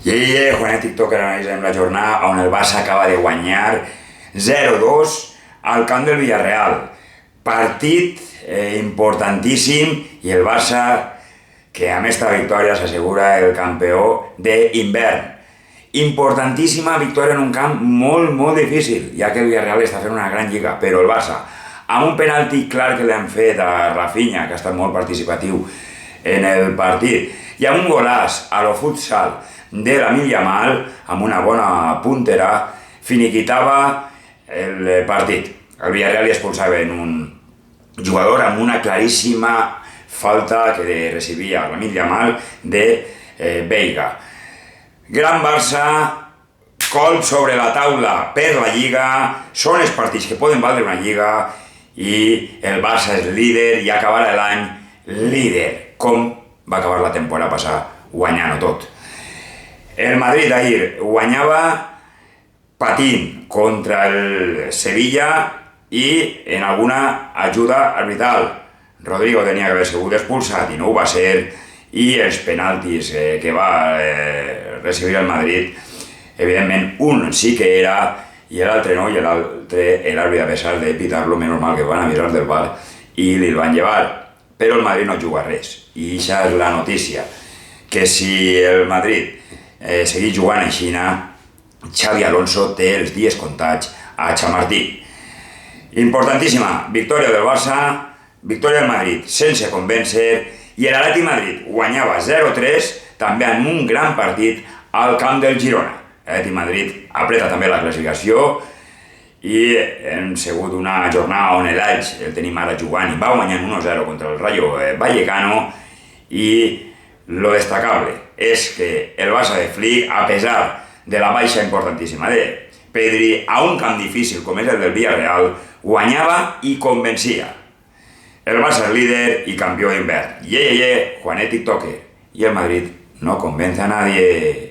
Juanet TikToker analitzem la jornada on el Barça acaba de guanyar 0-2 al camp del Villarreal. Partit importantíssim i el Barça que amb esta victòria s'assegura el campió d'hivern. Importantíssima victòria en un camp molt difícil, ja que el Villarreal està fent una gran lliga, però el Barça, amb un penalti clar que li han fet a Rafinha, que ha estat molt participatiu en el partit, i amb un golaç a lo futsal de Lamine Yamal, amb una bona puntera, finiquitava el partit. El Villarreal li expulsava en un jugador amb una claríssima falta que recibia Lamine Yamal de Veiga. Gran Barça, colp sobre la taula per la Lliga, són els partits que poden valdre una Lliga i el Barça és líder i acabarà l'any líder, com va acabar la temporada passada, guanyant-ho tot. El Madrid ahir guanyava patint contra el Sevilla i en alguna ajuda arbitral. Rodrigo tenia que haver sigut expulsat i no ho va ser, i els penaltis que va recibir el Madrid, evidentment un sí que era i l'altre no, i l'altre l'àrbitre, a pesar de pitar-lo, menys mal que van avisar del VAR i li van llevar, però el Madrid no juga res, i això és la notícia, que si el Madrid segueix jugant a Xina, Xavi Alonso té els dies comptats a Chamartí. Importantíssima victòria del Barça, victòria del Madrid sense convèncer, i l'Atlètic Madrid guanyava 0-3 també en un gran partit al camp del Girona. L'Atlètic Madrid apreta també la classificació i hem sigut una jornada on l'Elx el tenim ara jugant i va guanyant 1-0 contra el Rayo Vallecano, i lo destacable és que el Barça de Flick, a pesar de la baixa importantíssima de Pedri, a un camp difícil com és el del Villarreal, guanyava i convencia. El Barça es líder y campeón de invierno. Juanet TikToker. Y el Madrid no convence a nadie.